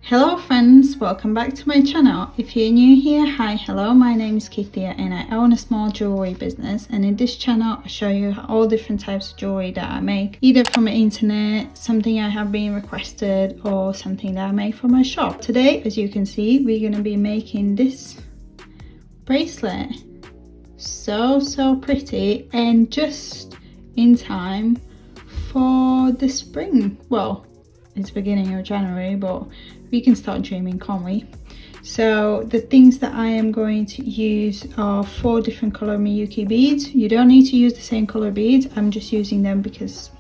Hello friends, welcome back to my channel. If you're new here, hi, hello, my name is Kitija and I own a small jewelry business, and in this channel I show you all different types of jewelry that I make, either from the internet, something I have been requested, or something that I make for my shop. Today, as you can see, we're going to be making this bracelet. So pretty, and just in time for the spring. Well, it's beginning of January, but we can start dreaming, can't we? So the things that I am going to use are 4 different color Miyuki beads. You don't need to use the same color beads. I'm just using them because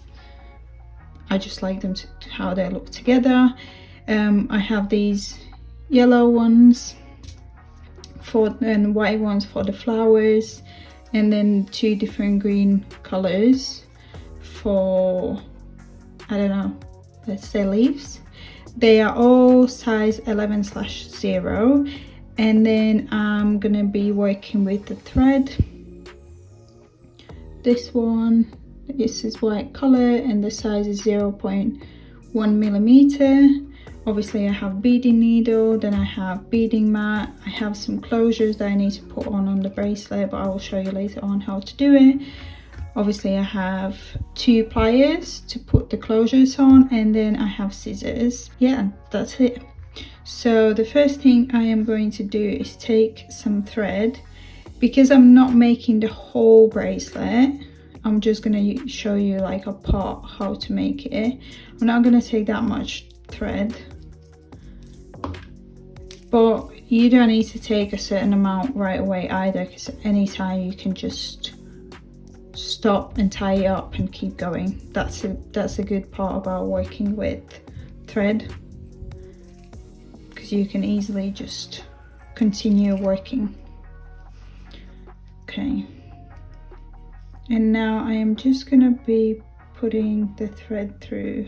I just like them to how they look together. I have these yellow ones and white ones for the flowers, and then 2 different green colors for, I don't know, let's say leaves. They are all size 11/0, and then I'm gonna be working with the thread. This one, this is white color and the size is 0.1 millimeter. Obviously I have beading needle, then I have beading mat. I have some closures that I need to put on the bracelet, but I will show you later on how to do it. Obviously I have 2 pliers to put the closures on, and then I have scissors. Yeah, that's it. So the first thing I am going to do is take some thread. Because I'm not making the whole bracelet, I'm just going to show you like a part how to make it. I'm not going to take that much thread, but you don't need to take a certain amount right away either, because anytime you can just stop and tie it up and keep going. That's a good part about working with thread, because you can easily just continue working. Okay, and now I am just gonna be putting the thread through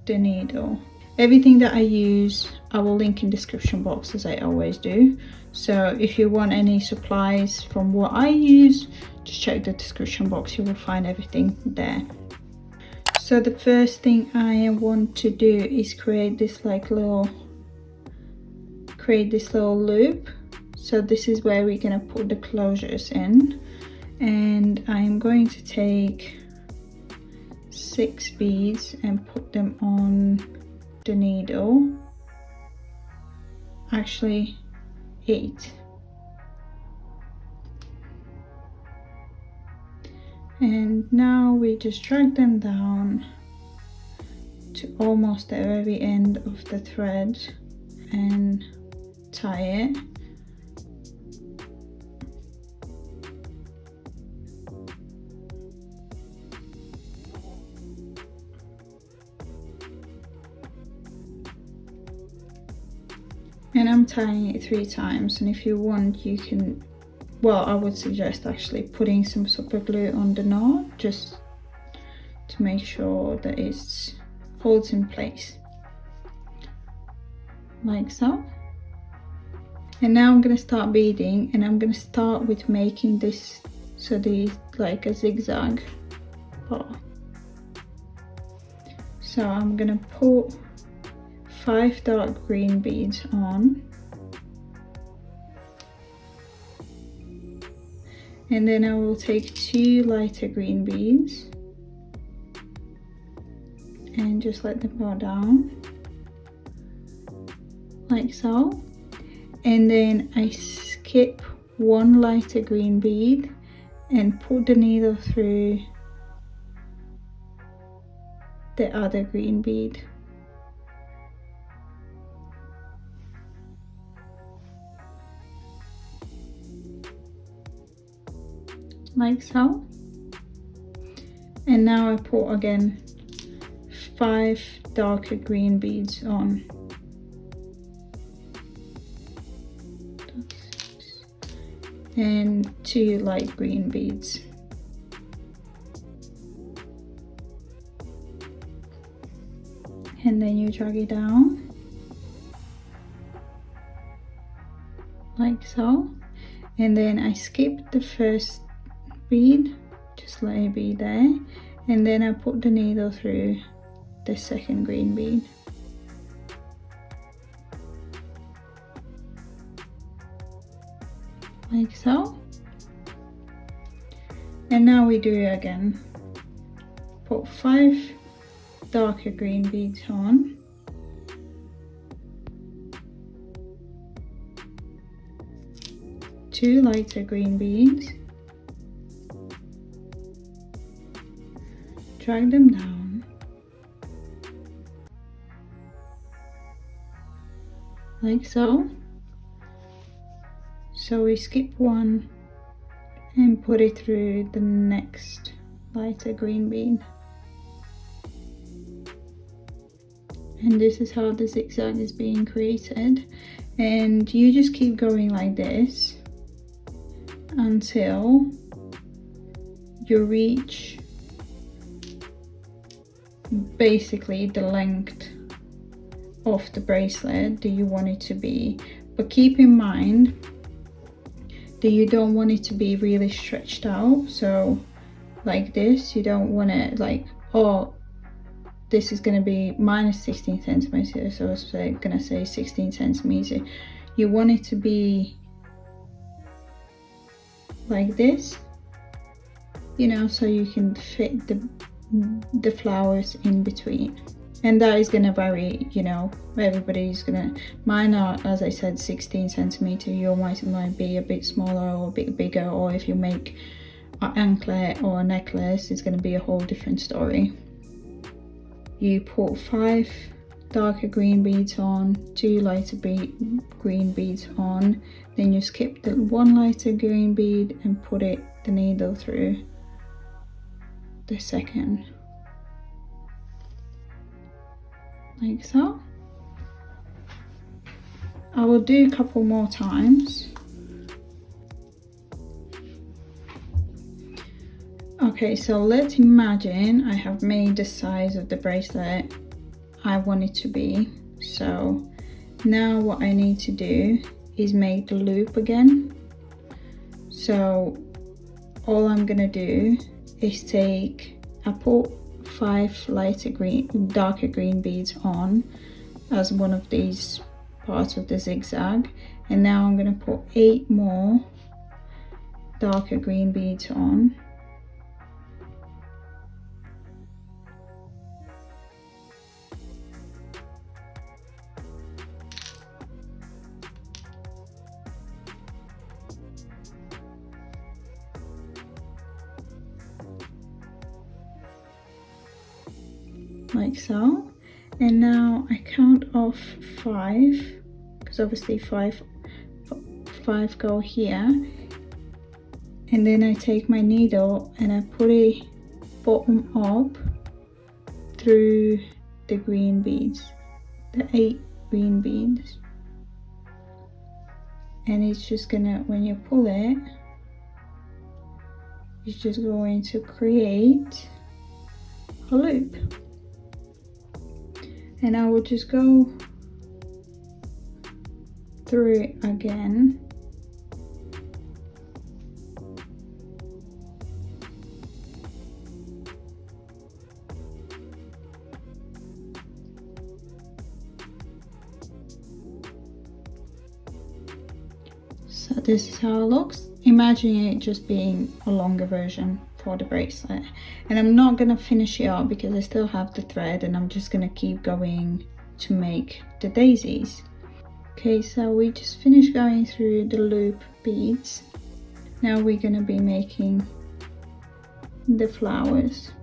the needle. Everything that I use I will link in description box, as I always do. So if you want any supplies from what I use, just check the description box, you will find everything there. So the first thing I want to do is create this little loop. So this is where we're gonna put the closures in, and I'm going to take 6 beads and put them on the needle. Actually 8. And now we just drag them down to almost the very end of the thread and tie it. And I'm tying it 3 times, and if you want you can, well, I would suggest actually putting some super glue on the knot just to make sure that it holds in place, like so. And now I'm going to start beading, and I'm going to start with making this, so these like a zigzag part. So I'm going to put 5 dark green beads on, and then I will take 2 lighter green beads and just let them go down like so. And then I skip 1 lighter green bead and put the needle through the other green bead. Like so. And now I put again 5 darker green beads on. And 2 light green beads. And then you drag it down like so. And then I skip the first bead, just let it be there, and then I put the needle through the second green bead. like so. And now we do it again. Put 5 darker green beads on, two lighter green beads, drag them down, like so. So we skip one and put it through the next lighter green bead. And this is how the zigzag is being created. And you just keep going like this until you reach basically the length of the bracelet that you want it to be. But keep in mind that you don't want it to be really stretched out. So like this, you don't want it like, oh, this is going to be minus 16 centimeters, so I was gonna say 16 centimeters. You want it to be like this, you know, so you can fit the flowers in between. And that is gonna vary, you know, everybody's gonna, mine are, as I said, 16 centimeters. Your might be a bit smaller or a bit bigger, or if you make an anklet or a necklace, it's gonna be a whole different story. You put 5 darker green beads on, 2 lighter green beads on, then you skip the 1 lighter green bead and put the needle through the second, like so. I will do a couple more times. Okay, so let's imagine I have made the size of the bracelet I want it to be. So now what I need to do is make the loop again. So all I'm gonna do is I put 5 darker green beads on as one of these parts of the zigzag, and now I'm gonna put 8 more darker green beads on. Like so. And now I count off 5, because obviously 5 go here, and then I take my needle and I put it bottom up through the green beads, the 8 green beads, and it's just gonna, when you pull it, it's just going to create a loop. And I will just go through it again. So this is how it looks. Imagine it just being a longer version for the bracelet, and I'm not gonna finish it up because I still have the thread, and I'm just gonna keep going to make the daisies. Okay, so we just finished going through the loop beads. Now we're gonna be making the flowers.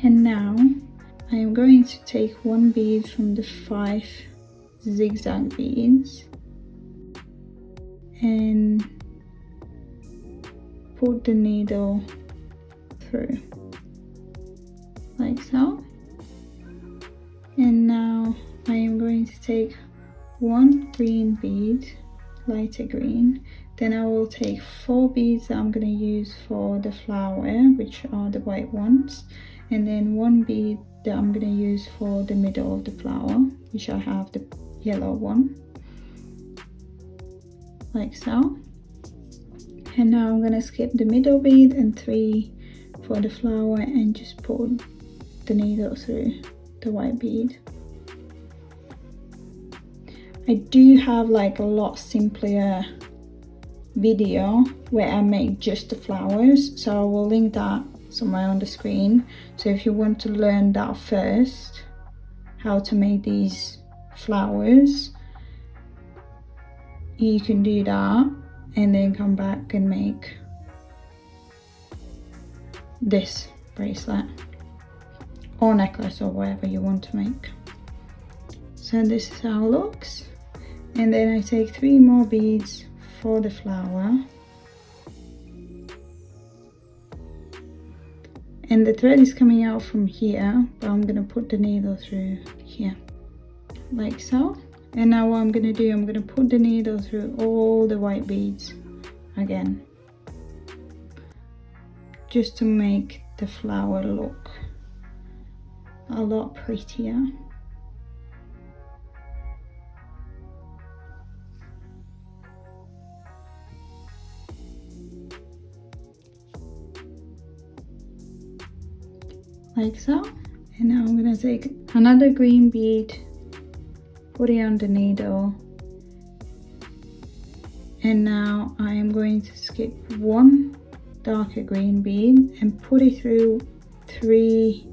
And now I am going to take 1 bead from the 5 zigzag beads and put the needle through, like so. And now I am going to take 1 green bead, lighter green, then I will take 4 beads that I'm going to use for the flower, which are the white ones, and then 1 bead that I'm going to use for the middle of the flower, which I have the yellow one, like so. And now I'm going to skip the middle bead and 3 for the flower and just put the needle through the white bead, I do have like a lot simpler video where I make just the flowers, so I will link that somewhere on the screen. So if you want to learn that first, how to make these flowers, you can do that and then come back and make this bracelet or necklace or whatever you want to make. So this is how it looks, and then I take 3 more beads for the flower, and the thread is coming out from here, but I'm gonna put the needle through here like so. And now what I'm gonna do, I'm gonna put the needle through all the white beads again, just to make the flower look a lot prettier. Like so. And now I'm gonna take another green bead, put it on the needle, and now I am going to skip 1 darker green bead and put it through 3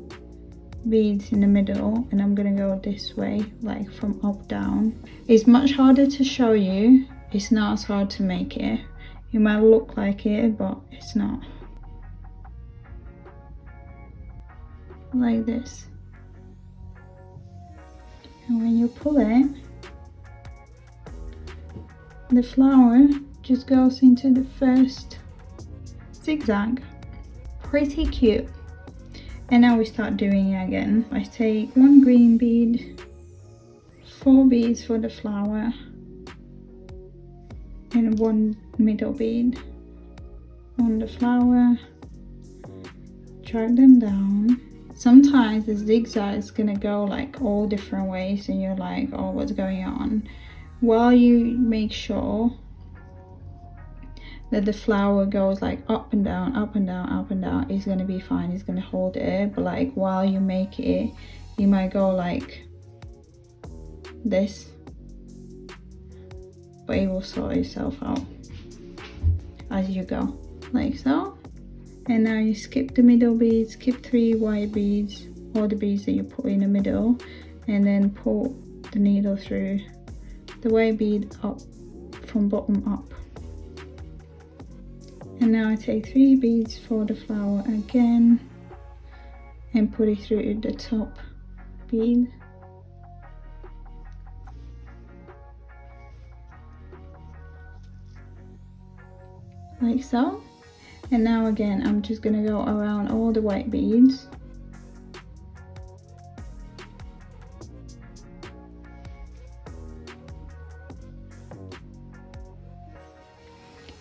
beads in the middle, and I'm gonna go this way, like from up down. It's much harder to show you, it's not as hard to make it. It might look like it, but it's not. Like this. And when you pull it, the flower just goes into the first zigzag. Pretty cute. And now we start doing it again. I take 1 green bead, 4 beads for the flower, and 1 middle bead on the flower. Drag them down. Sometimes the zigzag is gonna go like all different ways and you're like, oh, what's going on? While you make sure that the flower goes like up and down, up and down, up and down, it's gonna be fine, it's gonna hold it. But like while you make it, you might go like this, but it will sort itself out as you go, like so. And now you skip the middle beads, skip 3 white beads, or the beads that you put in the middle, and then pull the needle through the white bead up from bottom up. And now I take 3 beads for the flower again and put it through the top bead. Like so. And now again, I'm just gonna go around all the white beads.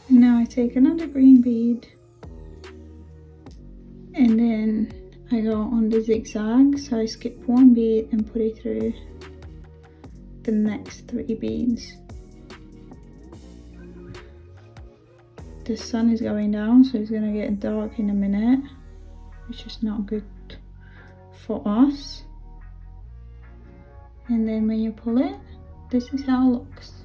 And now I take another green bead, and then I go on the zigzag. So I skip 1 bead and put it through the next 3 beads. The sun is going down, so it's gonna get dark in a minute, which is not good for us. And then when you pull it, this is how it looks.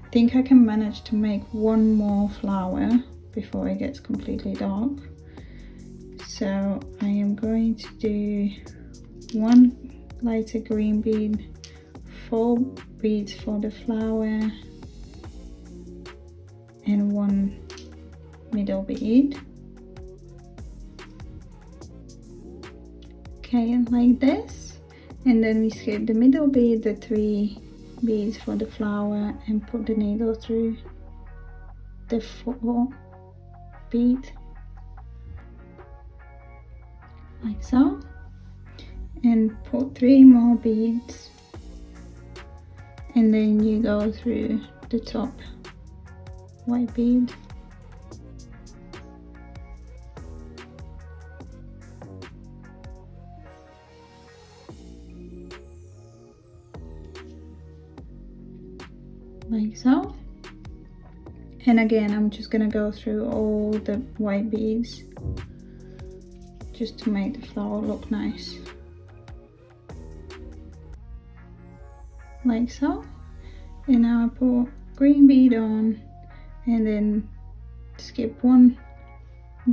I think I can manage to make 1 more flower before it gets completely dark. So I am going to do 1 lighter green bead, 4 beads for the flower, and 1 middle bead. Okay, and like this. And then we skip the middle bead, the 3 beads for the flower, and put the needle through the 4 bead, like so, and put 3 more beads, and then you go through the top white bead. Like so. And again, I'm just gonna go through all the white beads just to make the flower look nice, like so. And now I put green bead on, and then skip one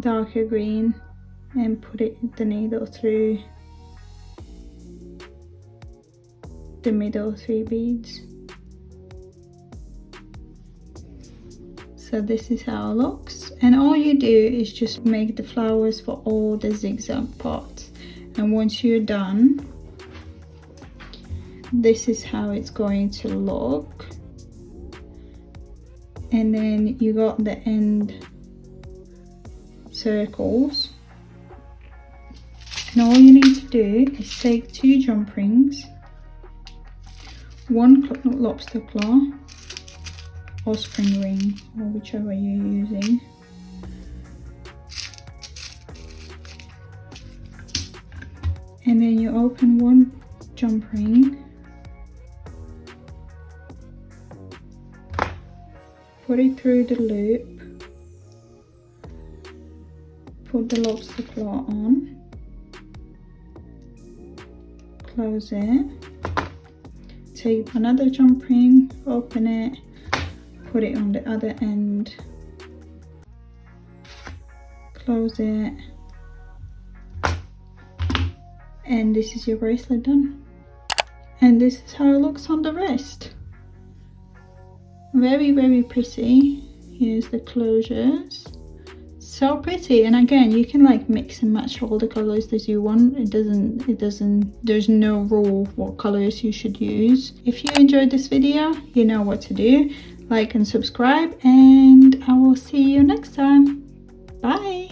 darker green and put the needle through the middle 3 beads. So this is how it looks, and all you do is just make the flowers for all the zigzag parts. And once you're done, this is how it's going to look. And then you got the end circles, and all you need to do is take 2 jump rings, 1 lobster claw or spring ring, or whichever you're using, and then you open 1 jump ring, put it through the loop, put the lobster claw on, close it, take another jump ring, open it, put it on the other end, close it, and this is your bracelet done. And this is how it looks on the wrist. Very, very pretty. Here's the closures. So pretty. And again, you can like mix and match all the colors that you want. There's no rule what colors you should use. If you enjoyed this video, you know what to do. Like and subscribe, and I will see you next time. Bye.